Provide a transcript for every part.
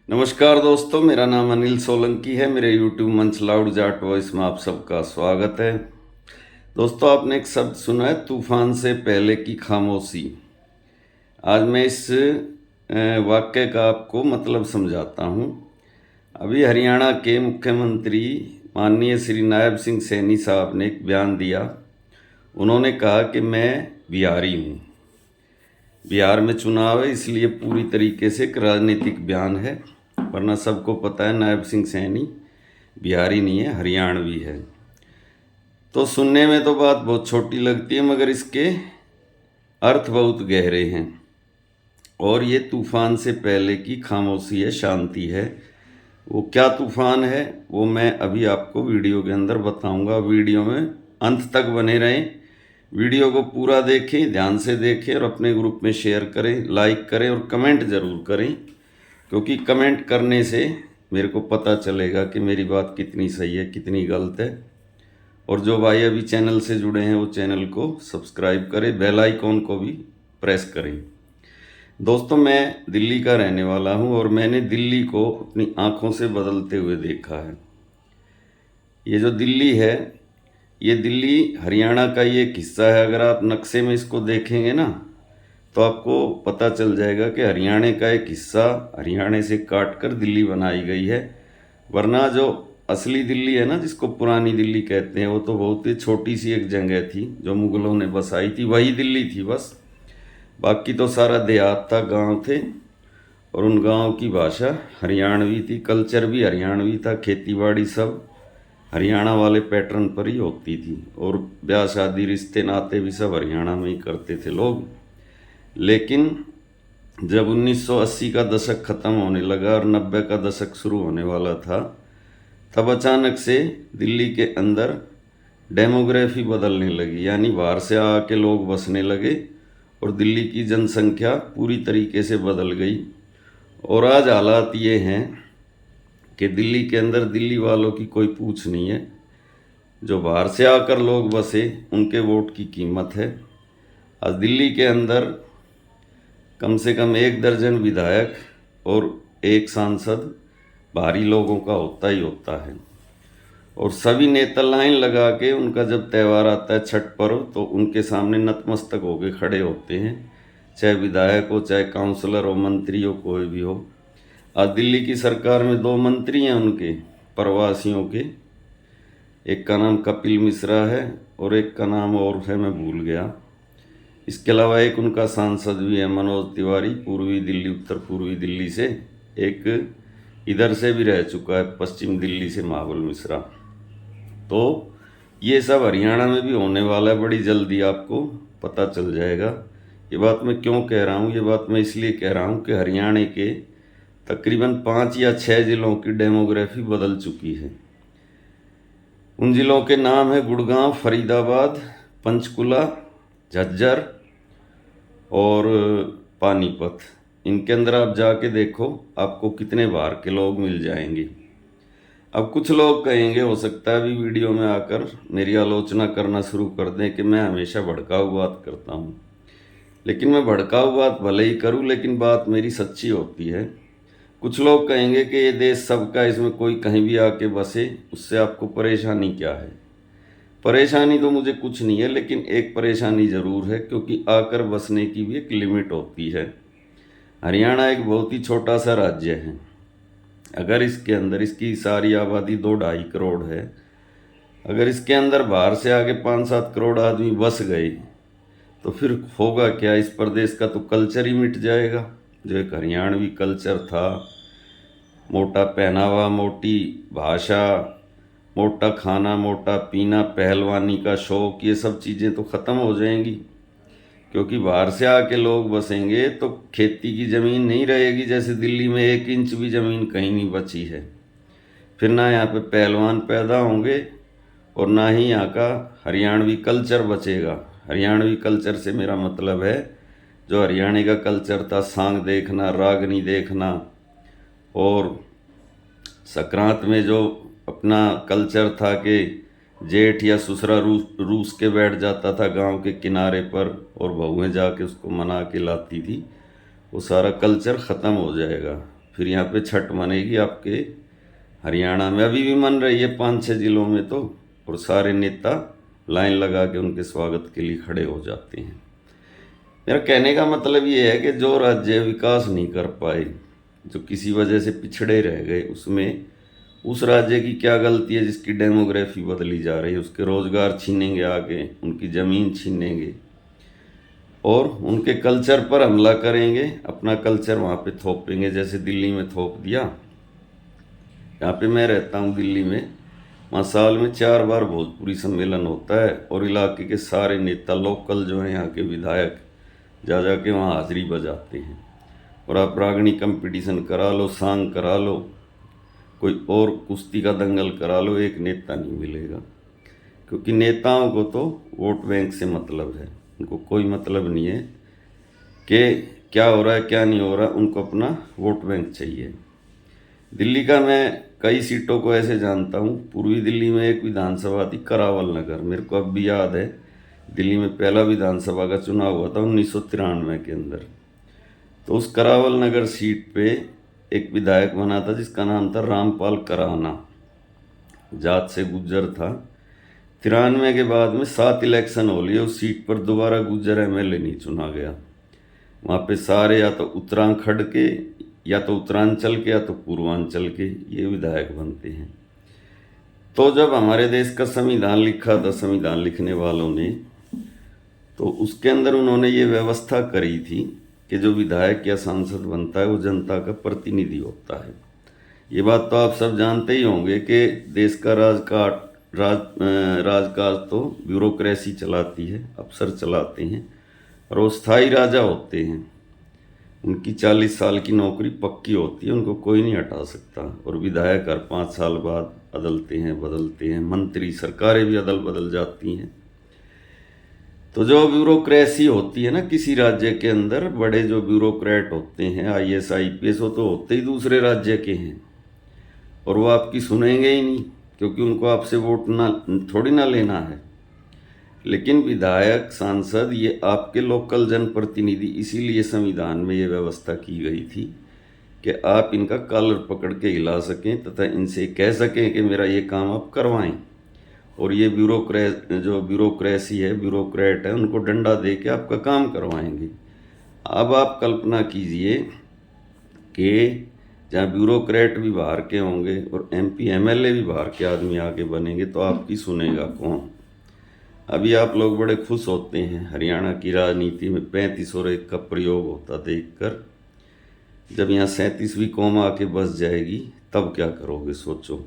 नमस्कार दोस्तों, मेरा नाम अनिल सोलंकी है। मेरे यूट्यूब मंच लाउड जाट वॉइस में आप सबका स्वागत है। दोस्तों, आपने एक शब्द सुना है, तूफान से पहले की खामोशी। आज मैं इस वाक्य का आपको मतलब समझाता हूँ। अभी हरियाणा के मुख्यमंत्री माननीय श्री नायब सिंह सैनी साहब ने एक बयान दिया। उन्होंने कहा कि मैं बिहारी हूँ। बिहार में चुनाव है, इसलिए पूरी तरीके से एक राजनीतिक बयान है, वरना सबको पता है नायब सिंह सैनी बिहारी नहीं है, हरियाणवी है। तो सुनने में तो बात बहुत छोटी लगती है, मगर इसके अर्थ बहुत गहरे हैं। और ये तूफान से पहले की खामोशी है, शांति है। वो क्या तूफान है वो मैं अभी आपको वीडियो के अंदर बताऊंगा। वीडियो में अंत तक बने रहें। वीडियो को पूरा देखें, ध्यान से देखें और अपने ग्रुप में शेयर करें, लाइक करें और कमेंट ज़रूर करें, क्योंकि कमेंट करने से मेरे को पता चलेगा कि मेरी बात कितनी सही है, कितनी गलत है। और जो भाई अभी चैनल से जुड़े हैं वो चैनल को सब्सक्राइब करें, बेल आइकॉन को भी प्रेस करें। दोस्तों, मैं दिल्ली का रहने वाला हूं और मैंने दिल्ली को अपनी आंखों से बदलते हुए देखा है। ये जो दिल्ली है, ये दिल्ली हरियाणा का ये एक हिस्सा है। अगर आप नक्शे में इसको देखेंगे ना, तो आपको पता चल जाएगा कि हरियाणा का एक हिस्सा हरियाणा से काट कर दिल्ली बनाई गई है। वरना जो असली दिल्ली है ना, जिसको पुरानी दिल्ली कहते हैं, वो तो बहुत ही छोटी सी एक जगह थी जो मुगलों ने बसाई थी, वही दिल्ली थी बस। बाकी तो सारा देहात था, गांव थे, और उन गांव की भाषा हरियाणवी थी, कल्चर भी हरियाणवी था, खेतीबाड़ी सब हरियाणा वाले पैटर्न पर ही होती थी, और ब्याह शादी रिश्ते नाते भी सब हरियाणा में ही करते थे लोग। लेकिन जब 1980 का दशक ख़त्म होने लगा और 90 का दशक शुरू होने वाला था, तब अचानक से दिल्ली के अंदर डेमोग्राफी बदलने लगी, यानी बाहर से आके लोग बसने लगे और दिल्ली की जनसंख्या पूरी तरीके से बदल गई। और आज हालात ये हैं कि दिल्ली के अंदर दिल्ली वालों की कोई पूछ नहीं है। जो बाहर से आकर लोग बसे, उनके वोट की कीमत है। आज दिल्ली के अंदर कम से कम 1 दर्जन विधायक और 1 सांसद बाहरी लोगों का होता ही होता है। और सभी नेता लाइन लगा के उनका जब त्यौहार आता है, छठ पर्व, तो उनके सामने नतमस्तक होके खड़े होते हैं, चाहे विधायक हो, चाहे काउंसलर हो, मंत्री हो, कोई भी हो। आज दिल्ली की सरकार में 2 मंत्री हैं उनके, प्रवासियों के। एक का नाम कपिल मिश्रा है और एक का नाम और है, मैं भूल गया। इसके अलावा एक उनका सांसद भी है, मनोज तिवारी, पूर्वी दिल्ली, उत्तर पूर्वी दिल्ली से। एक इधर से भी रह चुका है, पश्चिम दिल्ली से, महाबल मिश्रा। तो ये सब हरियाणा में भी होने वाला है, बड़ी जल्दी आपको पता चल जाएगा। ये बात मैं क्यों कह रहा हूँ? ये बात मैं इसलिए कह रहा हूँ कि हरियाणा के तकरीबन 5 या 6 ज़िलों की डेमोग्राफी बदल चुकी है। उन ज़िलों के नाम है गुड़गांव, फरीदाबाद, पंचकुला, झज्जर और पानीपत। इनके अंदर आप जाके देखो, आपको कितने बाहर के लोग मिल जाएंगे। अब कुछ लोग कहेंगे, हो सकता है अभी वीडियो में आकर मेरी आलोचना करना शुरू कर दें कि मैं हमेशा भड़काऊ बात करता हूँ। लेकिन मैं भड़काऊ बात भले ही करूँ, लेकिन बात मेरी सच्ची होती है। कुछ लोग कहेंगे कि ये देश सबका, इसमें कोई कहीं भी आके बसे, उससे आपको परेशानी क्या है? परेशानी तो मुझे कुछ नहीं है, लेकिन एक परेशानी ज़रूर है, क्योंकि आकर बसने की भी एक लिमिट होती है। हरियाणा एक बहुत ही छोटा सा राज्य है। अगर इसके अंदर इसकी सारी आबादी 2-2.5 करोड़ है, अगर इसके अंदर बाहर से आगे 5-7 करोड़ आदमी बस गए, तो फिर होगा क्या? इस प्रदेश का तो कल्चर ही मिट जाएगा, जो एक हरियाणवी कल्चर था। मोटा पहनावा, मोटी भाषा, मोटा खाना, मोटा पीना, पहलवानी का शौक, ये सब चीज़ें तो ख़त्म हो जाएंगी, क्योंकि बाहर से आके लोग बसेंगे तो खेती की ज़मीन नहीं रहेगी। जैसे दिल्ली में 1 इंच भी ज़मीन कहीं नहीं बची है। फिर ना यहाँ पे पहलवान पैदा होंगे और ना ही यहाँ का हरियाणवी कल्चर बचेगा। हरियाणवी कल्चर से मेरा मतलब है जो हरियाणा का कल्चर था, सांग देखना, रागनी देखना, और संक्रांत में जो अपना कल्चर था कि जेठ या ससुरा रूस के बैठ जाता था गांव के किनारे पर और बहुएं जाके उसको मना के लाती थी, वो सारा कल्चर ख़त्म हो जाएगा। फिर यहाँ पे छठ मनेगी आपके हरियाणा में, अभी भी मन रही है 5-6 जिलों में तो, और सारे नेता लाइन लगा के उनके स्वागत के लिए खड़े हो जाते हैं। मेरा कहने का मतलब ये है कि जो राज्य विकास नहीं कर पाए, जो किसी वजह से पिछड़े रह गए, उसमें उस राज्य की क्या गलती है जिसकी डेमोग्राफी बदली जा रही है? उसके रोजगार छीनेंगे आगे, उनकी ज़मीन छीनेंगे और उनके कल्चर पर हमला करेंगे, अपना कल्चर वहाँ पे थोपेंगे, जैसे दिल्ली में थोप दिया। यहाँ पे मैं रहता हूँ दिल्ली में, वहाँ साल में 4 बार भोजपुरी सम्मेलन होता है और इलाके के सारे नेता लोकल जो हैं यहाँ के विधायक जा जा के वहाँ हाजिरी बजाते हैं। और आप रागनी कंपटीशन करा लो, सांग करा लो, कोई और कुश्ती का दंगल करा लो, एक नेता नहीं मिलेगा। क्योंकि नेताओं को तो वोट बैंक से मतलब है, उनको कोई मतलब नहीं है कि क्या हो रहा है क्या नहीं हो रहा, उनको अपना वोट बैंक चाहिए। दिल्ली का मैं कई सीटों को ऐसे जानता हूँ। पूर्वी दिल्ली में एक विधानसभा थी करावल नगर, मेरे को अब भी याद है। दिल्ली में पहला विधानसभा का चुनाव हुआ था 1993 के अंदर। तो उस करावल नगर सीट पे एक विधायक बना था जिसका नाम था रामपाल कराना, जात से गुज्जर था। 93 के बाद में 7 इलेक्शन हो लिए, उस सीट पर दोबारा गुज्जर एमएलए नहीं चुना गया। वहाँ पे सारे या तो उत्तराखंड के, या तो उत्तरांचल के, या तो पूर्वांचल के ये विधायक बनते हैं। तो जब हमारे देश का संविधान लिखा था संविधान लिखने वालों ने, तो उसके अंदर उन्होंने ये व्यवस्था करी थी कि जो विधायक या सांसद बनता है वो जनता का प्रतिनिधि होता है। ये बात तो आप सब जानते ही होंगे कि देश का राजकाज तो ब्यूरोक्रेसी चलाती है, अफसर चलाते हैं, और वो स्थायी राजा होते हैं। उनकी 40 साल की नौकरी पक्की होती है, उनको कोई नहीं हटा सकता। और विधायक हर 5 साल बाद बदलते हैं, मंत्री सरकारें भी अदल बदल जाती हैं। तो जो ब्यूरोक्रेसी होती है ना किसी राज्य के अंदर, बड़े जो ब्यूरोक्रेट होते हैं आईएएस आईपीएस, वो तो होते ही दूसरे राज्य के हैं, और वो आपकी सुनेंगे ही नहीं, क्योंकि उनको आपसे वोट ना थोड़ी ना लेना है। लेकिन विधायक सांसद ये आपके लोकल जनप्रतिनिधि, इसीलिए संविधान में ये व्यवस्था की गई थी कि आप इनका कॉलर पकड़ के हिला सकें तथा इनसे कह सकें कि मेरा ये काम आप करवाएं। और ये ब्यूरोक्रेसी है, ब्यूरोक्रेट है, उनको डंडा दे के आपका काम करवाएंगे। अब आप कल्पना कीजिए कि जहाँ ब्यूरोक्रेट भी बाहर के होंगे और एमपी एमएलए भी बाहर के आदमी आके बनेंगे, तो आपकी सुनेगा कौन? अभी आप लोग बड़े खुश होते हैं हरियाणा की राजनीति में 35 और 1 का प्रयोग होता देखकर। जब यहाँ 37वीं कौम आके बस जाएगी तब क्या करोगे सोचो।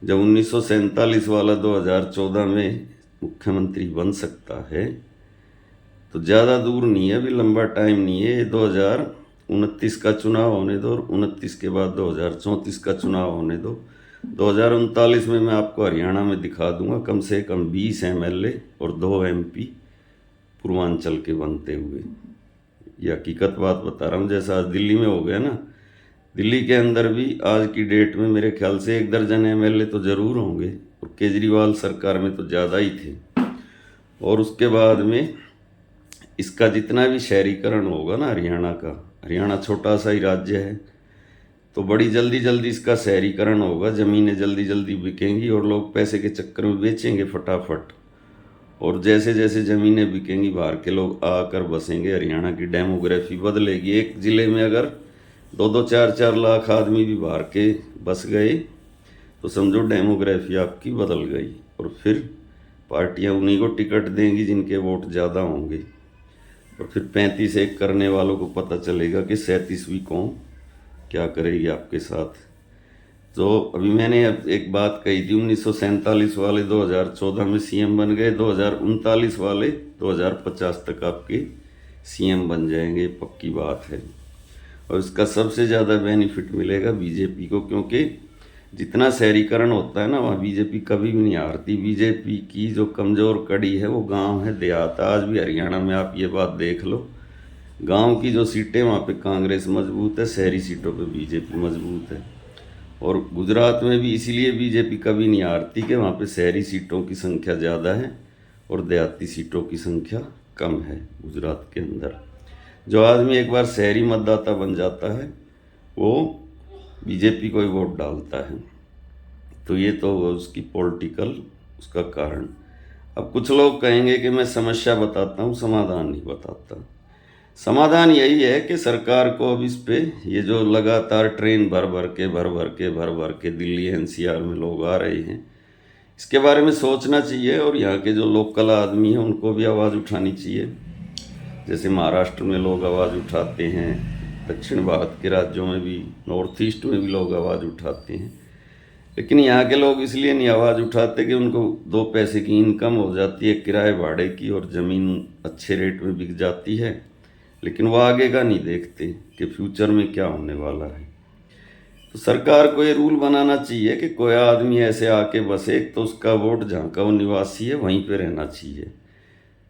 जब 1947 वाला 2014 में मुख्यमंत्री बन सकता है तो ज़्यादा दूर नहीं है, अभी लंबा टाइम नहीं है। 2029 का चुनाव होने दो, और 29 के बाद 2034 का चुनाव होने दो। 2039 में मैं आपको हरियाणा में दिखा दूंगा कम से कम 20 एमएलए और 2 एमपी पूर्वांचल के बनते हुए। ये हकीकत बात बता रहा हूँ। जैसा आज दिल्ली में हो गया ना, दिल्ली के अंदर भी आज की डेट में मेरे ख्याल से 1 दर्जन एमएलए तो ज़रूर होंगे, और केजरीवाल सरकार में तो ज़्यादा ही थे। और उसके बाद में इसका जितना भी शहरीकरण होगा ना हरियाणा का, हरियाणा छोटा सा ही राज्य है, तो बड़ी जल्दी जल्दी इसका शहरीकरण होगा, ज़मीनें जल्दी जल्दी बिकेंगी और लोग पैसे के चक्कर में बेचेंगे फटाफट। और जैसे जैसे ज़मीनें बिकेंगी बाहर के लोग आकर बसेंगे, हरियाणा की डेमोग्राफी बदलेगी। एक ज़िले में अगर 2-2, 4-4 लाख आदमी भी बाहर के बस गए तो समझो डेमोग्राफी आपकी बदल गई। और फिर पार्टियां उन्हीं को टिकट देंगी जिनके वोट ज़्यादा होंगे, और फिर 35-1 करने वालों को पता चलेगा कि 37वीं कौम क्या करेगी आपके साथ। तो अभी मैंने अब एक बात कही थी, 1947 वाले 2014 में सीएम बन गए, 2039 वाले 2050 तक आपके सीएम बन जाएंगे, पक्की बात है। और इसका सबसे ज़्यादा बेनिफिट मिलेगा बीजेपी को, क्योंकि जितना शहरीकरण होता है ना वहाँ बीजेपी कभी भी नहीं हारती। बीजेपी की जो कमज़ोर कड़ी है वो गांव है, देहात। आज भी हरियाणा में आप ये बात देख लो, गांव की जो सीटें वहाँ पे कांग्रेस मजबूत है, शहरी सीटों पे बीजेपी मजबूत है। और गुजरात में भी इसीलिए बीजेपी कभी नहीं हारती कि वहाँ पे शहरी सीटों की संख्या ज़्यादा है और देहाती सीटों की संख्या कम है गुजरात के अंदर। जो आदमी एक बार शहरी मतदाता बन जाता है वो बीजेपी को ही वोट डालता है। तो ये तो उसकी पॉलिटिकल उसका कारण। अब कुछ लोग कहेंगे कि मैं समस्या बताता हूँ, समाधान नहीं बताता। समाधान यही है कि सरकार को अब इस पे ये जो लगातार ट्रेन भर भर के दिल्ली एनसीआर में लोग आ रहे हैं, इसके बारे में सोचना चाहिए और यहाँ के जो लोकल आदमी हैं उनको भी आवाज़ उठानी चाहिए। जैसे महाराष्ट्र में लोग आवाज़ उठाते हैं, दक्षिण भारत के राज्यों में भी, नॉर्थ ईस्ट में भी लोग आवाज़ उठाते हैं। लेकिन यहाँ के लोग इसलिए नहीं आवाज़ उठाते कि उनको 2 पैसे की इनकम हो जाती है किराए भाड़े की और ज़मीन अच्छे रेट में बिक जाती है, लेकिन वो आगे का नहीं देखते कि फ्यूचर में क्या होने वाला है। तो सरकार को ये रूल बनाना चाहिए कि कोई आदमी ऐसे आके बसे तो उसका वोट जहाँ का वो निवासी है वहीं पे रहना चाहिए।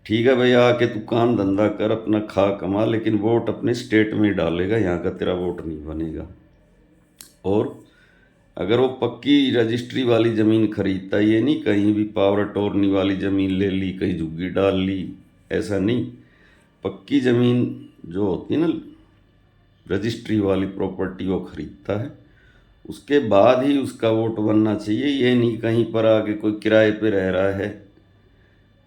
ठीक है भैया, आके तू काम धंधा कर, अपना खा कमा, लेकिन वोट अपने स्टेट में ही डालेगा, यहाँ का तेरा वोट नहीं बनेगा। और अगर वो पक्की रजिस्ट्री वाली ज़मीन खरीदता, ये नहीं कहीं भी पावर अटॉर्नी वाली ज़मीन ले ली, कहीं झुग्गी डाल ली, ऐसा नहीं। पक्की ज़मीन जो होती है ना, रजिस्ट्री वाली प्रॉपर्टी, वो खरीदता है, उसके बाद ही उसका वोट बनना चाहिए। ये नहीं कहीं पर आके कोई किराए पे रह रहा है,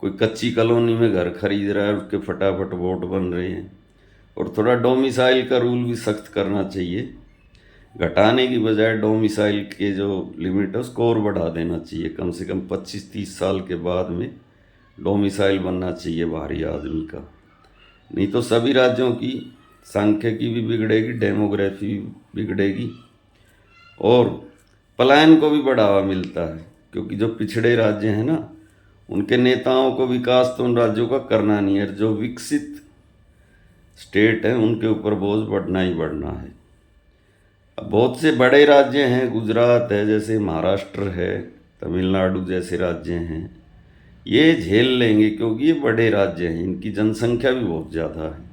कोई कच्ची कॉलोनी में घर खरीद रहा है, उसके फटाफट वोट बन रहे हैं। और थोड़ा डोमिसाइल का रूल भी सख्त करना चाहिए, घटाने की बजाय डोमिसाइल के जो लिमिट है उसको और बढ़ा देना चाहिए। कम से कम 25-30 साल के बाद में डोमिसाइल बनना चाहिए बाहरी आदमी का। नहीं तो सभी राज्यों की सांख्यिकी भी बिगड़ेगी, डेमोग्राफी भी बिगड़ेगी और पलायन को भी बढ़ावा मिलता है। क्योंकि जो पिछड़े राज्य हैं ना, उनके नेताओं को विकास तो उन राज्यों का करना नहीं है, जो विकसित स्टेट हैं उनके ऊपर बोझ बढ़ना ही बढ़ना है। अब बहुत से बड़े राज्य हैं, गुजरात है, जैसे महाराष्ट्र है, तमिलनाडु जैसे राज्य हैं, ये झेल लेंगे क्योंकि ये बड़े राज्य हैं, इनकी जनसंख्या भी बहुत ज़्यादा है।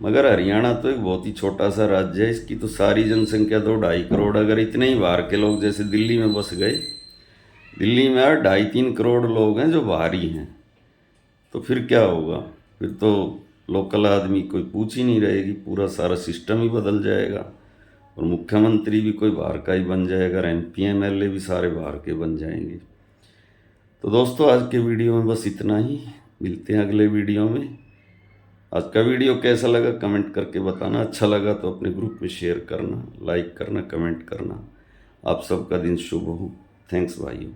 मगर हरियाणा तो एक बहुत ही छोटा सा राज्य है, इसकी तो सारी जनसंख्या 2-2.5 करोड़। अगर इतने ही बाहर के लोग जैसे दिल्ली में बस गए, दिल्ली में 2.5-3 करोड़ लोग हैं जो बाहरी हैं, तो फिर क्या होगा? फिर तो लोकल आदमी कोई पूछ ही नहीं रहेगी, पूरा सारा सिस्टम ही बदल जाएगा और मुख्यमंत्री भी कोई बाहर का ही बन जाएगा, MP MLA भी सारे बाहर के बन जाएंगे। तो दोस्तों, आज के वीडियो में बस इतना ही, मिलते हैं अगले वीडियो में। आज का वीडियो कैसा लगा कमेंट करके बताना, अच्छा लगा तो अपने ग्रुप में शेयर करना, लाइक करना, कमेंट करना। आप सबका दिन शुभ हो। थैंक्स भाइयों।